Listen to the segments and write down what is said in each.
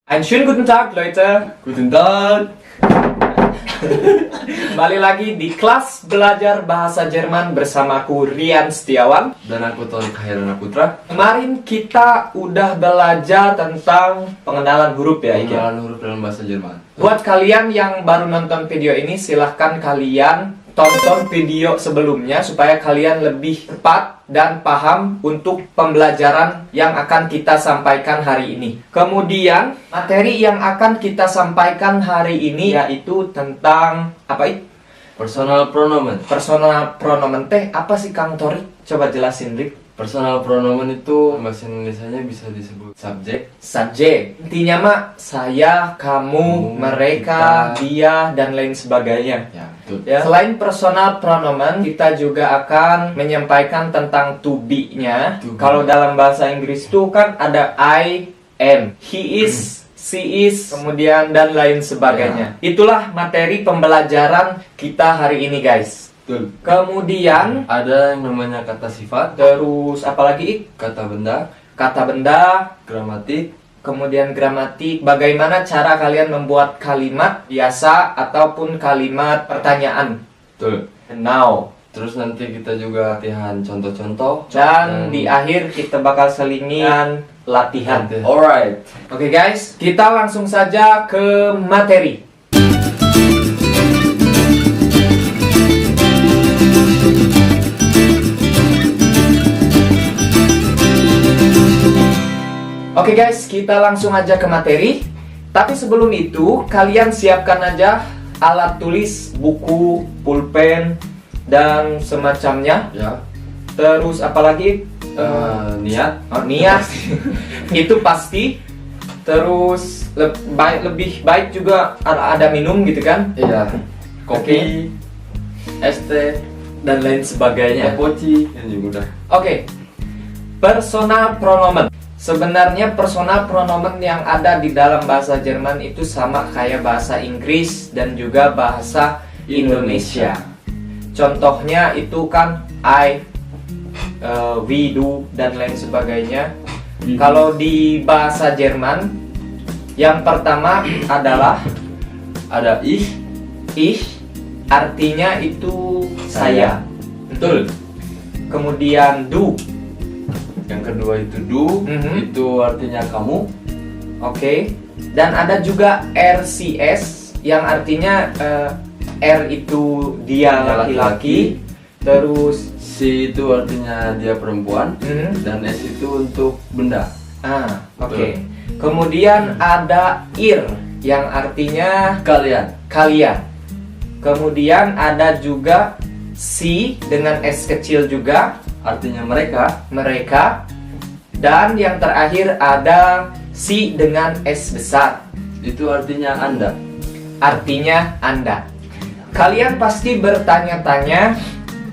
Einen schönen guten Tag, Leute. Guten Tag. Kembali lagi di kelas belajar bahasa Jerman bersamaku Rian Setiawan. Dan aku Tony Khairana Putra. Kemarin kita udah belajar tentang pengenalan huruf ya, Ike. Pengenalan huruf dalam bahasa Jerman. Buat kalian yang baru nonton video ini, silahkan kalian tonton video sebelumnya supaya kalian lebih tepat dan paham untuk pembelajaran yang akan kita sampaikan hari ini. Kemudian, materi yang akan kita sampaikan hari ini yaitu tentang apa itu? Personal pronomen. Personal pronomen teh apa sih Kang Tori? Coba jelasin, Rik. Personal pronomen itu bahasa Indonesianya bisa disebut subjek. Subjek. Intinya mah saya, kamu, mereka, kita, dia, dan lain sebagainya. Ya, betul. Ya. Selain personal pronomen, kita juga akan menyampaikan tentang to be-nya. To be. Kalau dalam bahasa Inggris itu kan ada I, am, he is, she is, kemudian dan lain sebagainya. Itulah materi pembelajaran kita hari ini, guys. Betul. Kemudian Ada yang namanya kata sifat, terus apalagi Ik? kata benda, Kata benda, gramatik, kemudian gramatik. Bagaimana cara kalian membuat kalimat biasa ataupun kalimat pertanyaan. betul. Now. Terus nanti kita juga latihan contoh-contoh. Dan di akhir kita bakal selingan latihan. Alright. Oke guys, kita langsung saja ke materi. Oke guys, kita langsung aja ke materi. Tapi sebelum itu, kalian siapkan aja alat tulis, buku, pulpen, dan semacamnya. Ya. Terus apalagi? Niat. Oh, niat. Itu pasti. Terus lebih baik juga ada minum gitu kan? Iya. Kopi, es teh, Dan lain sebagainya. poci, ini juga udah. Oke. Personal pronomen. Sebenarnya personal pronomen yang ada di dalam bahasa Jerman itu sama kayak bahasa Inggris dan juga bahasa Indonesia. Contohnya itu kan I, we do, dan lain sebagainya. Kalau di bahasa Jerman, yang pertama adalah Ada ich, artinya itu saya. Betul. Kemudian do. yang kedua itu do, Mhm. itu artinya kamu. Oke. Dan ada juga RCS yang artinya R itu dia Dia laki-laki. Terus Si itu artinya dia perempuan, dan S itu untuk benda. oke. Kemudian ada ir yang artinya Kalian. kalian. Kemudian ada juga si dengan S kecil juga, Artinya mereka. mereka. Dan yang terakhir ada si dengan S besar, Itu artinya Anda. artinya Anda. Kalian pasti bertanya-tanya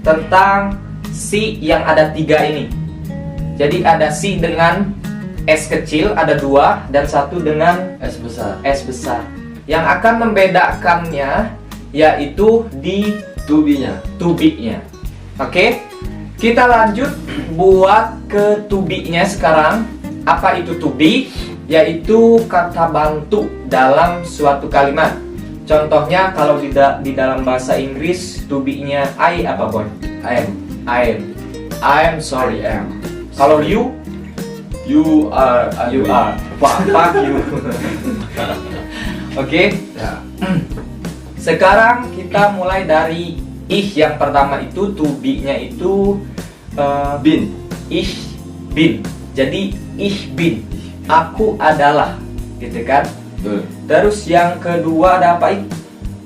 tentang si yang ada 3 ini. Jadi ada si dengan S kecil, ada 2, dan 1 dengan S besar. S besar. Yang akan membedakannya yaitu di To be-nya. to be-nya. Oke, kita lanjut buat ke to be-nya sekarang. Apa itu to be? Yaitu kata bantu dalam suatu kalimat. Contohnya kalau di dalam bahasa Inggris to be-nya I apa boy? I am. I am sorry am. Kalau you You are. you are. Fuck you. Oke. Ya. Sekarang kita mulai dari yang pertama itu to be-nya itu Bin. ich bin. Jadi ich bin. Aku adalah, gitu kan? Betul. Terus yang kedua ada apa?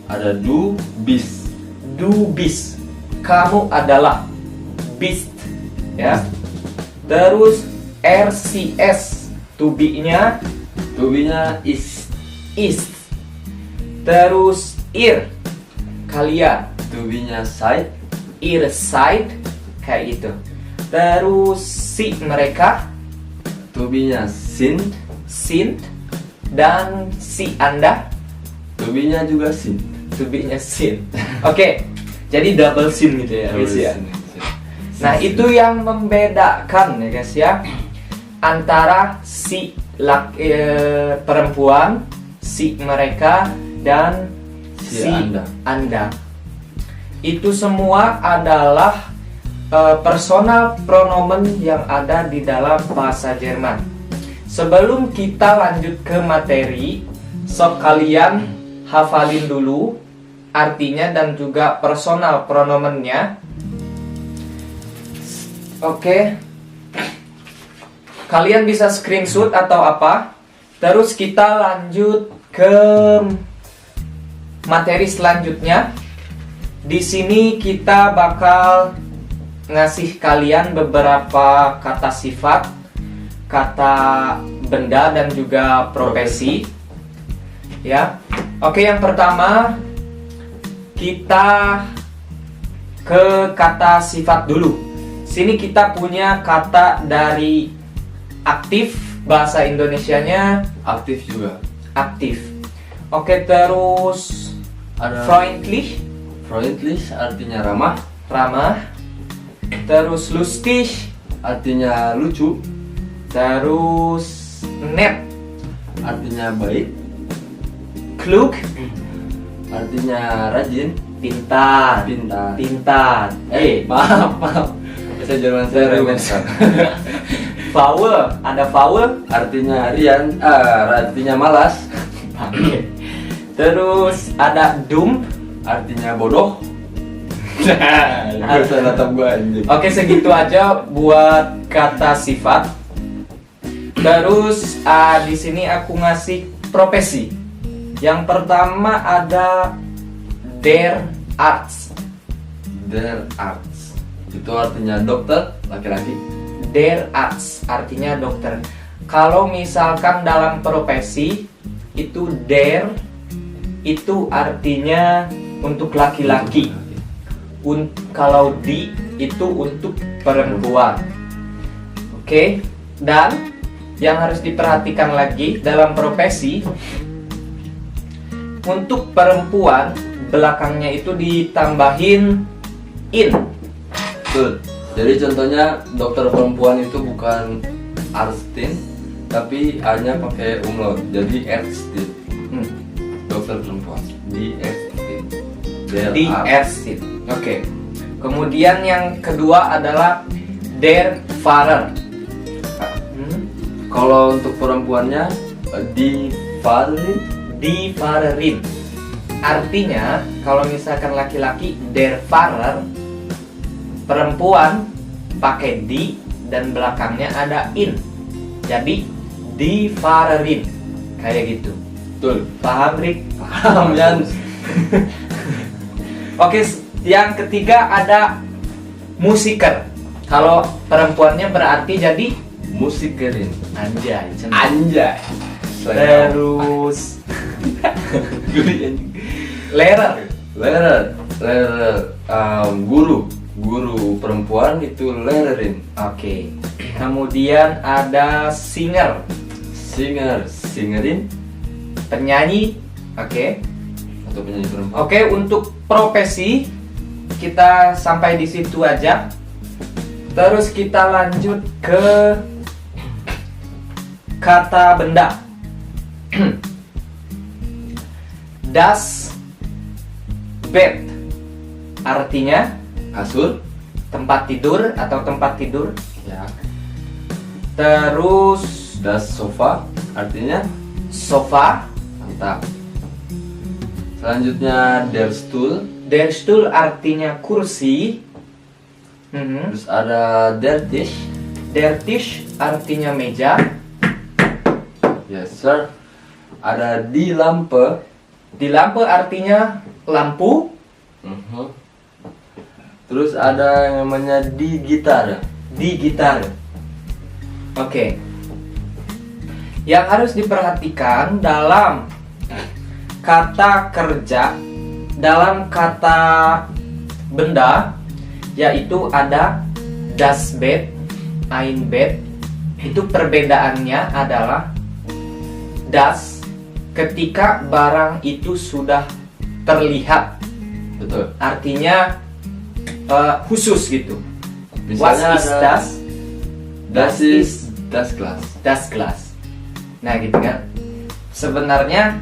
Ada do, bis. Du bist. Kamu adalah. Bist. Ya. Terus RCS. To be-nya To be-nya is. ist. Terus kalian. To be-nya side. Ihr seid, kayak gitu. Terus si mereka, To be-nya sind. sind, dan si Anda, To be-nya juga sind. to be-nya sin. Oke, jadi double sin gitu ya guys ya. Nah itu yang membedakan ya guys ya antara si perempuan, si mereka, dan Si Anda. Itu semua adalah personal pronomen yang ada di dalam bahasa Jerman. Sebelum kita lanjut ke materi, sok kalian hafalin dulu artinya dan juga personal pronomennya. Oke. Kalian bisa screenshot atau apa. Terus kita lanjut ke materi selanjutnya. Di sini kita bakal ngasih kalian beberapa kata sifat, kata benda dan juga profesi. Ya. Oke, yang pertama kita ke kata sifat dulu. Sini kita punya kata dari aktif, bahasa Indonesianya Aktif juga. aktif. Oke, terus Ada freundlich, freundlich artinya ramah, ramah. Terus lustig, artinya lucu, terus nett, artinya baik, klug, artinya rajin, pintar, pintar. pintar. Maaf. Bahasa Jerman saya Terus. remehkan. Faul, ada faul. Artinya rian, artinya malas, Terus ada dumm. artinya bodoh. Bisa natap gua anjing. Oke, segitu aja buat kata sifat. Terus di sini aku ngasih profesi. Yang pertama ada der Arzt. Der Arzt. Itu artinya dokter, laki-laki. Der Arzt artinya dokter. Kalau misalkan dalam profesi itu der itu artinya untuk laki-laki. Kalau di itu untuk perempuan. Oke. Dan yang harus diperhatikan lagi dalam profesi, untuk perempuan belakangnya itu ditambahin in. Betul. Jadi contohnya dokter perempuan itu bukan Arstin, tapi A-nya pakai umlaut. Jadi Ärztin. Dokter perempuan. Di Ärztin. Di Ärztin. Oke. Kemudian yang kedua adalah der Fahrer. Kalau untuk perempuannya di Fahrerin. Di Fahrerin. Artinya kalau misalkan laki-laki der Fahrer, perempuan pakai di dan belakangnya ada in. Jadi di Fahrerin. Kayak gitu. Betul. Paham, Rik? Paham, Jan. Oke, yang ketiga ada musiker. Kalau perempuannya berarti jadi Musikerin. anjay. Anjay. Terus lehrer. Lehrer, guru perempuan itu lehrerin. Oke. Kemudian ada singer, Singerin penyanyi. Oke. atau penyanyi perempuan. Oke, untuk profesi kita sampai di situ aja. Terus kita lanjut ke kata benda. Das Bett artinya Kasur, tempat tidur atau tempat tidur. ya. Terus Das sofa artinya sofa. mantap. Selanjutnya der Stuhl, Der Stuhl artinya kursi. terus ada der Tisch. Der Tisch artinya meja. Yes sir. Ada die Lampe. Di lampu artinya lampu. Terus ada yang namanya di gitar. Di gitar. Oke. Yang harus diperhatikan dalam kata kerja, dalam kata benda, yaitu ada das Bett, ein Bett. Itu perbedaannya adalah das ketika barang itu sudah terlihat, Betul. artinya khusus gitu. Misalnya Was ist ada das? Das ist das Glas. Das Glas. Nah gitu kan. Sebenarnya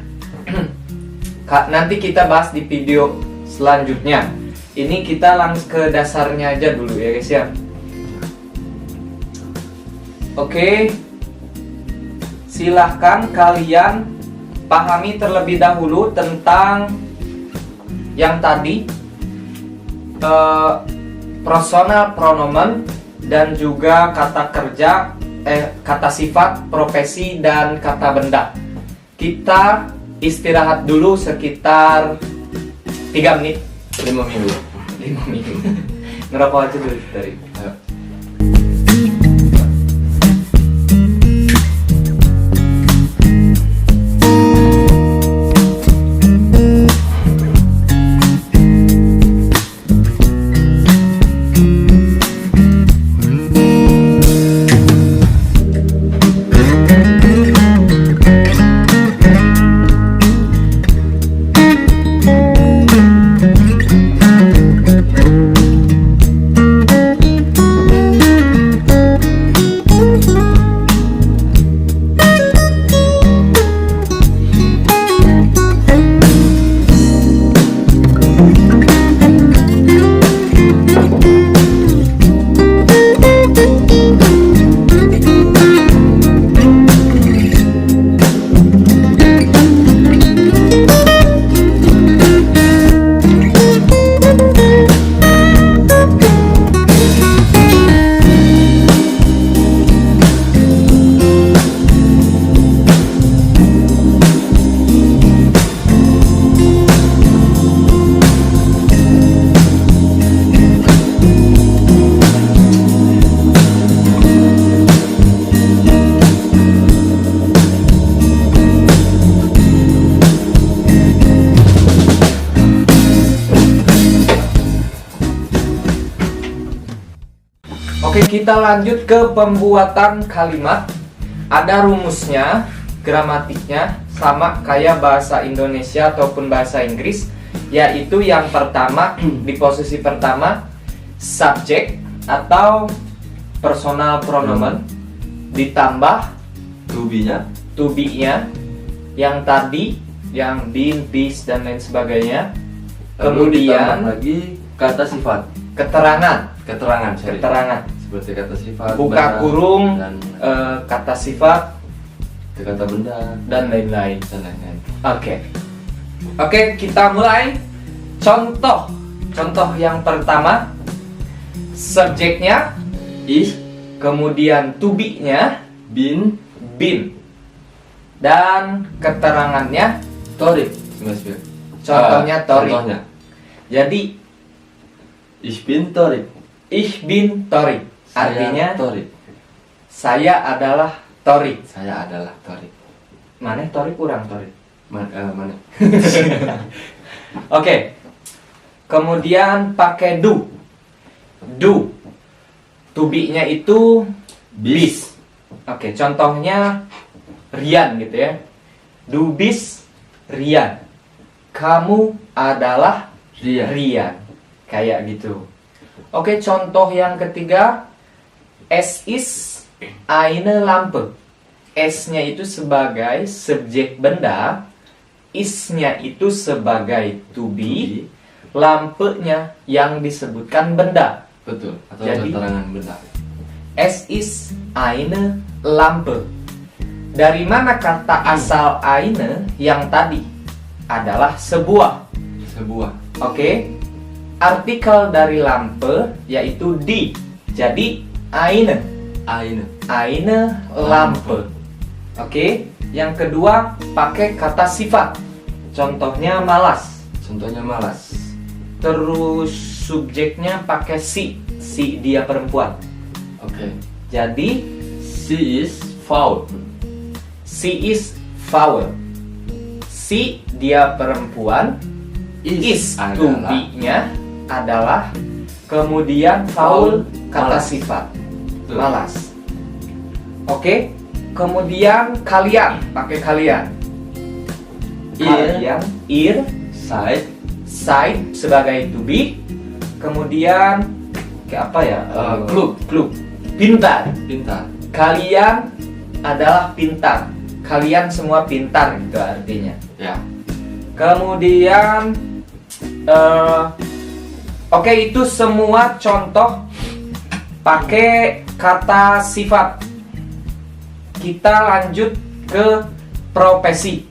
nanti kita bahas di video selanjutnya. Ini kita langsung ke dasarnya aja dulu ya guys ya. Oke, silahkan kalian pahami terlebih dahulu tentang yang tadi, personal pronomen dan juga kata kerja, kata sifat, profesi, dan kata benda. Kita istirahat dulu sekitar 3 menit. 5 minggu. 5 menit. Ngerokok aja dulu dari. Ayo. Oke, kita lanjut ke pembuatan kalimat. Ada rumusnya, gramatiknya, sama kayak bahasa Indonesia ataupun bahasa Inggris. Yaitu yang pertama, di posisi pertama, subjek atau personal pronomen, ditambah to be-nya, yang tadi, yang been, bis, dan lain sebagainya. Kemudian lagi kata sifat, keterangan, sorry. keterangan. Seperti kata sifat, Buka benda, kurung, dan kata sifat, kata benda, dan lain-lain. dan lain-lain. Oke, kita mulai. Contoh yang pertama, subjeknya Is, kemudian to be-nya bin, been, dan keterangannya torik. contohnya torik. Contohnya, Jadi ich bin torik. ich bin torik, artinya torik. saya adalah torik. Saya adalah torik. Mana torik kurang torik? Mana? Oke. Kemudian pakai do. To be-nya itu bis. Oke, contohnya Rian gitu ya. Do bis Rian. Kamu adalah Ria. Rian. Kayak gitu. Oke, contoh yang ketiga, es ist eine Lampe. S-nya itu sebagai subjek benda, is-nya itu sebagai to be, lampenya yang disebutkan benda. Betul. Atau Jadi, keterangan benda. Es ist eine Lampe. Dari mana kata asal eine yang tadi? Adalah sebuah. Oke. Artikel dari lampe yaitu die. Jadi eine Lampe. Oke. Yang kedua pakai kata sifat. Contohnya malas. Terus subjeknya pakai si dia perempuan. Oke. Jadi She is foul. Si dia perempuan, is to be-nya adalah, kemudian foul kata malas. sifat, Betul. malas. Oke. Kemudian kalian, pakai kalian. Kalian, ir, side sebagai to be. Kemudian kayak apa ya? Klub. Pintar. Kalian adalah pintar. kalian semua pintar gitu artinya. Ya. Kemudian oke, itu semua contoh pakai kata sifat. Kita lanjut ke profesi.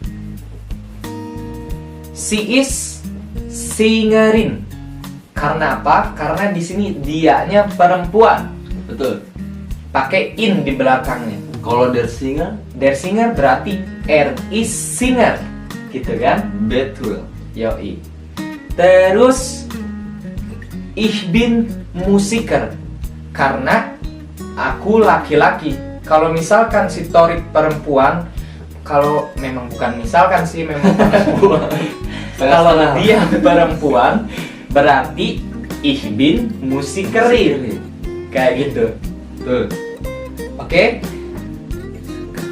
She is singerin. Karena apa? Karena di sini dianya perempuan. Betul. Pakai in di belakangnya. Kalau der singer, Der singer berarti is singer. Gitu kan? betul. Yoi. Terus ich bin musiker. Karena aku laki-laki. Kalau misalkan si Torik perempuan, kalau memang bukan misalkan sih, memang perempuan. Kalau dia perempuan, berarti ich bin musikerin. Kayak gitu. Betul. Oke.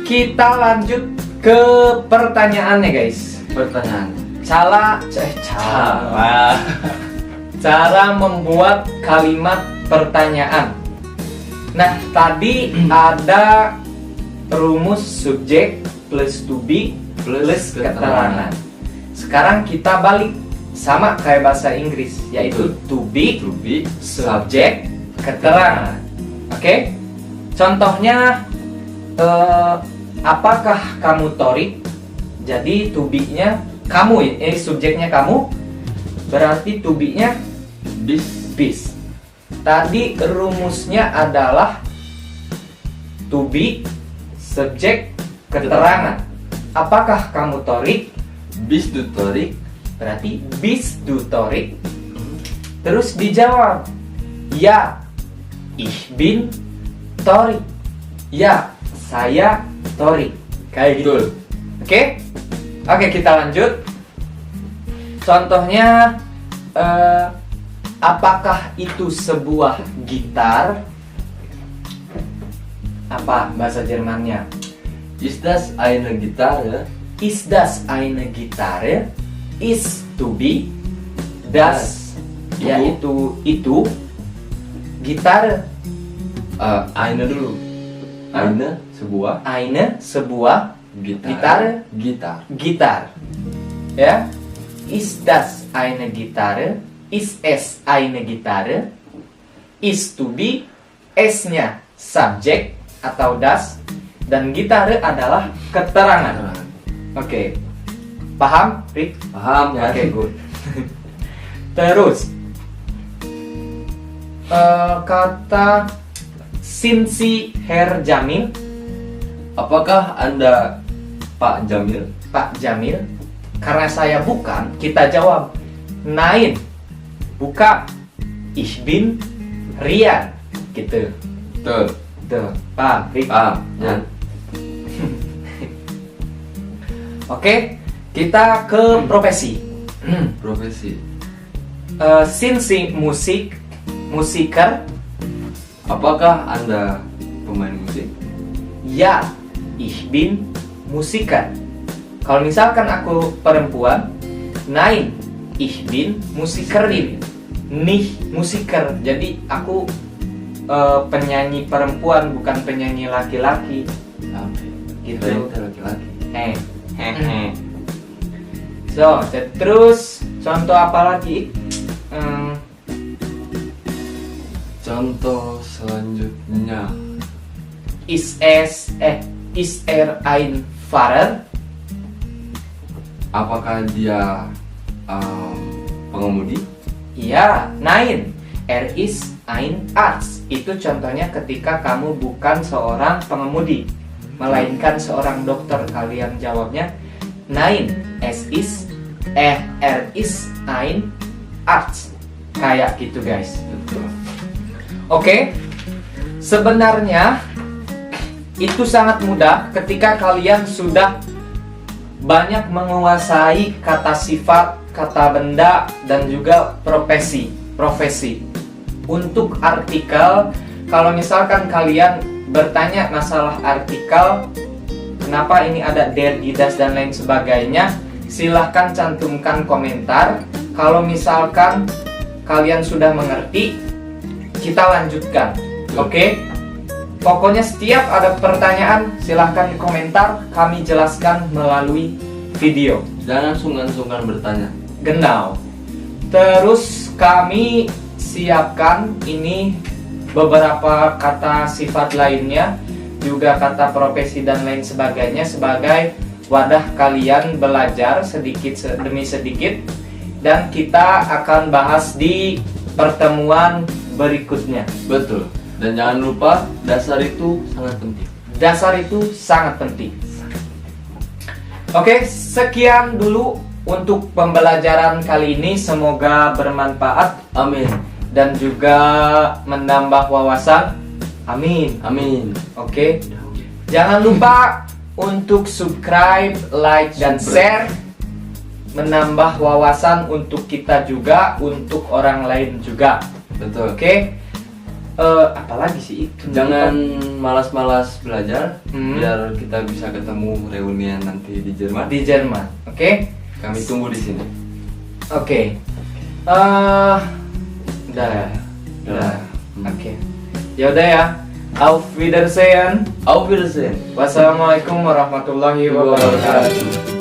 Kita lanjut ke pertanyaannya, guys. Pertanyaan. Cara membuat kalimat pertanyaan. Nah, tadi ada rumus subjek plus to be plus keterangan. Sekarang kita balik sama kayak bahasa Inggris, yaitu to be subjek keterangan. Oke? Contohnya apakah kamu Torik? Jadi to be-nya kamu, subjeknya kamu, berarti to be-nya bis. Tadi rumusnya adalah to be subjek keterangan. Apakah kamu Torik? Bis du Torik. Berarti bis du Torik. Terus dijawab, ya, ich bin Torik. Ya, saya Torik. Kayak gitu. Oke? Oke, kita lanjut. Contohnya, apakah itu sebuah gitar? Apa bahasa Jermannya? Ist das eine Gitarre? Ist das eine Gitarre? Is to be. Das yaitu itu. Gitarre. Eine dulu. Eine sebuah. Eine sebuah Gitarre. gitar. Ya. Ist das eine Gitarre? Is es eine Gitarre? Is to be. S-nya subjek atau das. Dan gitarre adalah keterangan. Oke. Paham, Rick? Paham ya? Oke, good. Terus kata Sinsi Herr Jamil. Apakah Anda Pak Jamil? Pak Jamil. Karena saya bukan, kita jawab nein. Buka. Ich bin Rian. Gitu. Betul. Tuh, paham, Rick? Paham ya? Oke, kita ke profesi. Profesi. Sinsi musiker. Apakah Anda pemain musik? Ya, ich bin Musiker. Kalau misalkan aku perempuan, nein, ich bin Musikerin. Nicht Musiker. Jadi aku penyanyi perempuan, bukan penyanyi laki-laki. Oke. Gitu. Kita laki-laki. So, terus contoh apa lagi? Contoh selanjutnya. Ist er ein Fahrer? Apakah dia pengemudi? Ya, nein, er ist ein Arzt. Itu contohnya ketika kamu bukan seorang pengemudi, melainkan seorang dokter. Kalian jawabnya nein, er ist ein Arzt. Kayak gitu, guys. Betul. Oke, sebenarnya itu sangat mudah ketika kalian sudah banyak menguasai kata sifat, kata benda, dan juga profesi. Untuk artikel, kalau misalkan kalian bertanya masalah artikel, kenapa ini ada der, die, das, dan lain sebagainya, silahkan cantumkan komentar. Kalau misalkan kalian sudah mengerti, kita lanjutkan. Oke? Pokoknya setiap ada pertanyaan silahkan di komentar, kami jelaskan melalui video. Jangan sungkan-sungkan bertanya. Genau. Terus kami siapkan ini beberapa kata sifat lainnya, juga kata profesi dan lain sebagainya sebagai wadah kalian belajar sedikit demi sedikit, dan kita akan bahas di pertemuan berikutnya. Betul. Dan jangan lupa dasar itu sangat penting. Dasar itu sangat penting. Oke, sekian dulu untuk pembelajaran kali ini. Semoga bermanfaat. Amin. Dan juga menambah wawasan. Amin. Amin. Oke. Jangan lupa untuk subscribe, like, dan share. Menambah wawasan untuk kita juga, untuk orang lain juga. Betul. Oke. Apalagi sih itu? Jangan malas-malas belajar, Hmm. biar kita bisa ketemu reunian nanti di Jerman. Di Jerman. Oke. Kami tunggu di sini. Oke. Udah ya. Udah. Oke. Ya udah ya. Auf Wiedersehen. Auf Wiedersehen. Wassalamualaikum warahmatullahi wabarakatuh.